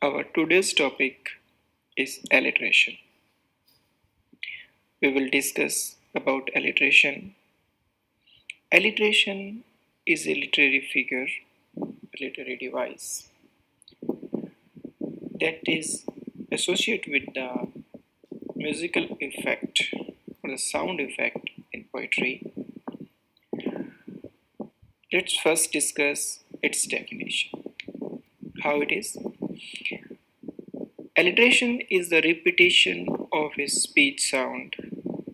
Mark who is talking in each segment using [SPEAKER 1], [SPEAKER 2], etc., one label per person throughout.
[SPEAKER 1] Our today's topic is alliteration. We will discuss about alliteration. Alliteration is a literary figure, a literary device that is associated with the musical effect or the sound effect in poetry. Let's first discuss its definition. How it is? Alliteration is the repetition of a speech sound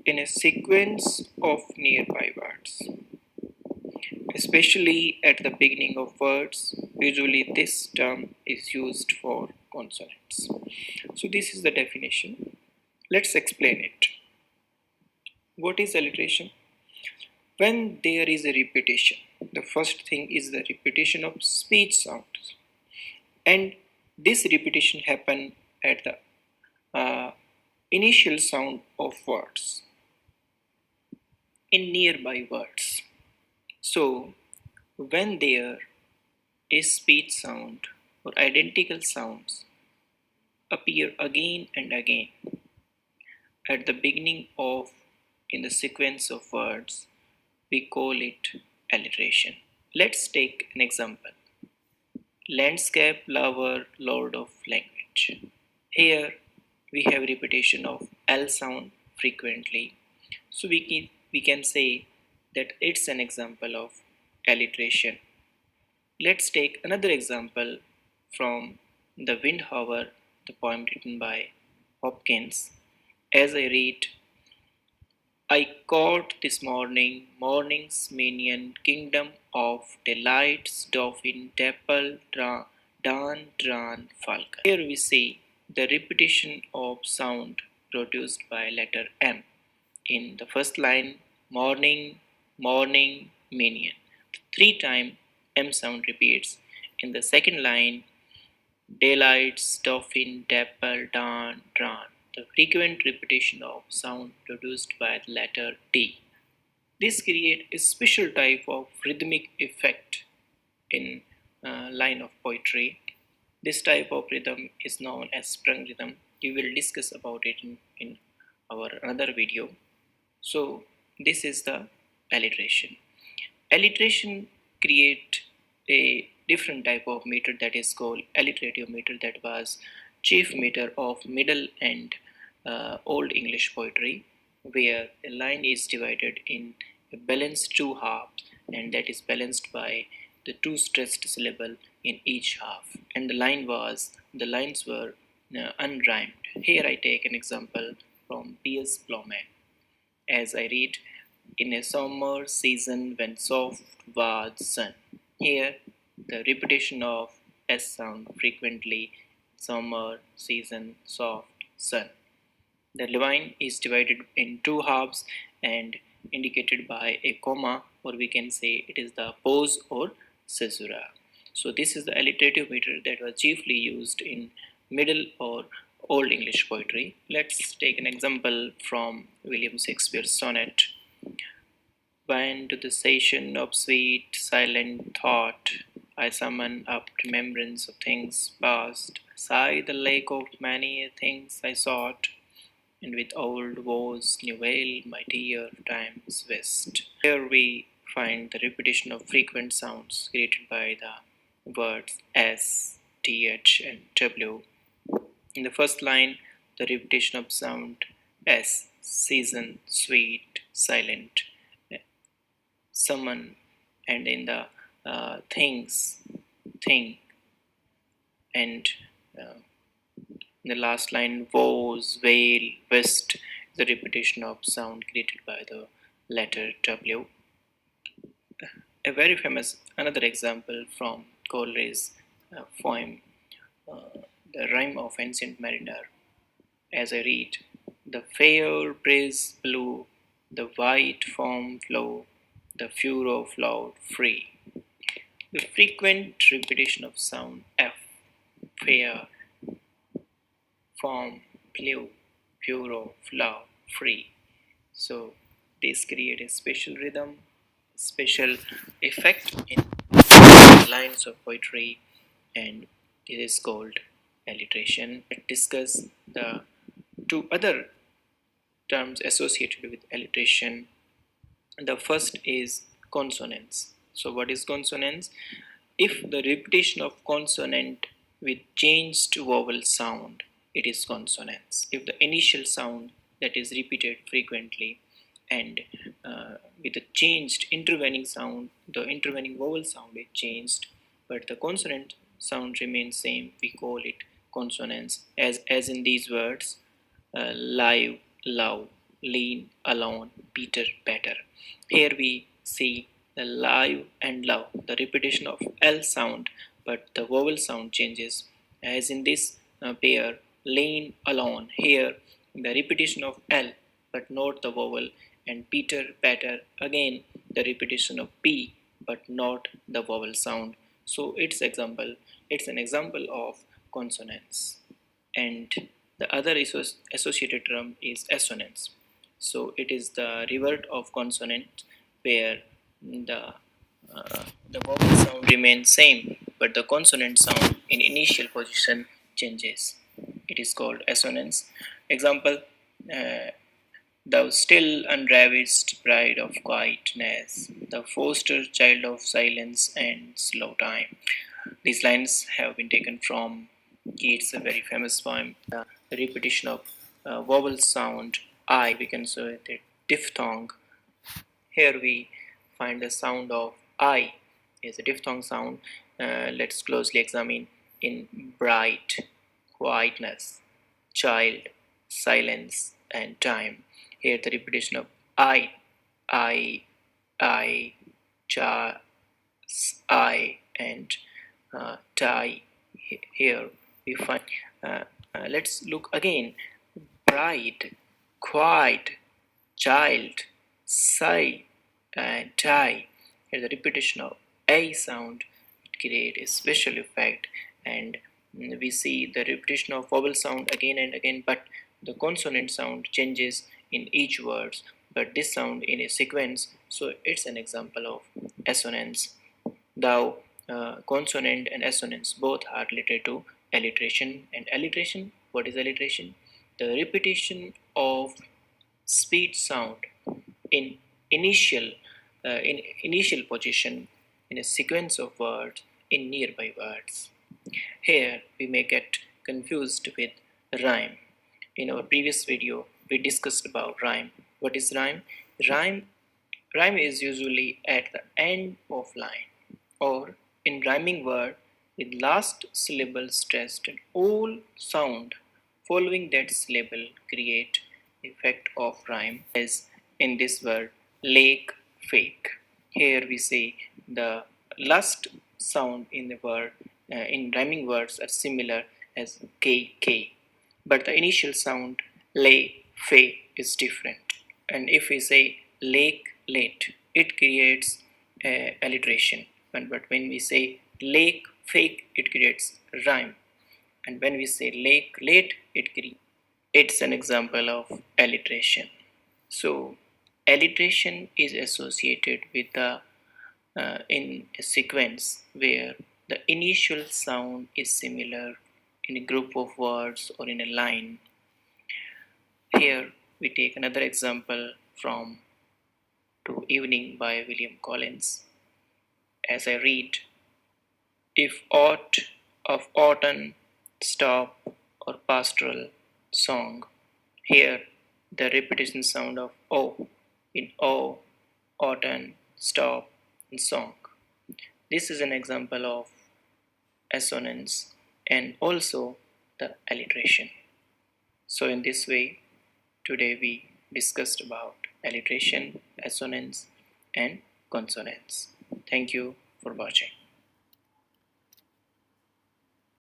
[SPEAKER 1] in a sequence of nearby words, especially at the beginning of words. Usually, this term is used for consonants. So, this is the definition. Let's explain it. What is alliteration? When there is a repetition, the first thing is the repetition of speech sounds, and this repetition happen at the initial sound of words in nearby words. So, when there is speech sound or identical sounds appear again and again at the beginning of in the sequence of words, we call it alliteration. Let's take an example. Landscape lover, lord of language. Here we have repetition of L sound frequently. So we can say that it's an example of alliteration. Let's take another example from The Wind Hover, the poem written by Hopkins. As I read, I caught this morning, morning's minion, kingdom of delights, dolphin, dapple, dan, dran, falcon. Here we see the repetition of sound produced by letter M. In the first line, morning, morning, minion. Three times M sound repeats. In the second line, daylights, dolphin, dapple, dan, dran. The frequent repetition of sound produced by the letter D. This creates a special type of rhythmic effect in line of poetry. This type of rhythm is known as sprung rhythm. We will discuss about it in our another video. So this is the alliteration. Alliteration create a different type of meter that is called alliterative meter, that was chief meter of middle and old English poetry, where a line is divided in a balanced two halves, and that is balanced by the two stressed syllable in each half, and the lines were unrhymed. Here I take an example from P.S. Plowman. As I read, in a summer season when soft was sun. Here, the repetition of S sound frequently, summer season soft sun. The line is divided in two halves and indicated by a comma, or we can say it is the pause or caesura. So this is the alliterative meter that was chiefly used in middle or old English poetry. Let's take an example from William Shakespeare's sonnet. When to the station of sweet, silent thought I summon up remembrance of things past, sigh the lake of many things I sought, and with old woes new veil my dear time's west. Here we find the repetition of frequent sounds created by the words S, TH, and W. In the first line, the repetition of sound S, season, sweet, silent, summon, and in the things, thing, and uh, in the last line, woes, veil, west, the repetition of sound created by the letter W. A very famous another example from Coleridge's poem, The Rime of Ancient Mariner. As I read, the fair breeze blew, the white foam flow, the furrow flowed free. The frequent repetition of sound F, fair, foam, blew, furrow, flow, free. So this create a special rhythm, special effect in lines of poetry, and it is called alliteration. Let's discuss the two other terms associated with alliteration. The first is consonance. So, what is consonance? If the repetition of consonant with changed vowel sound, it is consonance. If the initial sound that is repeated frequently and with a changed intervening sound, the intervening vowel sound is changed, but the consonant sound remains same, we call it consonance. As in these words, live, love, lean, alone, Peter, better. Here we see the live and love, the repetition of L sound, but the vowel sound changes. As in this pair, lean, alone. Here, the repetition of L, but not the vowel, and Peter, better. Again, the repetition of P, but not the vowel sound. So it's an example of consonance. And the other associated term is assonance. So it is the revert of consonant where the the vowel sound remains same, but the consonant sound in initial position changes. It is called assonance. Example: uh, Thou still unravaged bride of quietness, the foster child of silence and slow time. These lines have been taken from Keats, a very famous poem. The repetition of vowel sound I, we can say the diphthong. Here we find the sound of I is a diphthong sound. Let's closely examine in bright, quietness, child, silence, and time. Here the repetition of I, I, cha, I, and tie. Here we find. Let's look again. Bright, quiet, child, sigh, and tie. Here the repetition of a sound it creates a special effect, and we see the repetition of vowel sound again and again, but the consonant sound changes in each word, but this sound in a sequence. So it's an example of assonance. Thou, consonant and assonance both are related to alliteration. And alliteration, what is alliteration? The repetition of speech sound in initial initial position in a sequence of words in nearby words. Here we may get confused with rhyme. In our previous video, we discussed about rhyme. What is rhyme? Rhyme Rhyme is usually at the end of line or in rhyming word with last syllable stressed and all sound following that syllable create effect of rhyme as in this word lake fake. Here we say the last sound in the word in rhyming words are similar as k, but the initial sound lay fe is different. And if we say lake late, it creates alliteration. But when we say lake fake, it creates rhyme. And when we say lake late, it's an example of alliteration. So alliteration is associated with the in a sequence where the initial sound is similar in a group of words or in a line. Here we take another example from To Evening by William Collins. As I read, if aught of autumn, stop, or pastoral song, here the repetition sound of O in O, autumn, stop, and song. This is an example of assonance and also the alliteration. So in this way, today we discussed about alliteration, assonance, and consonance. Thank you for watching.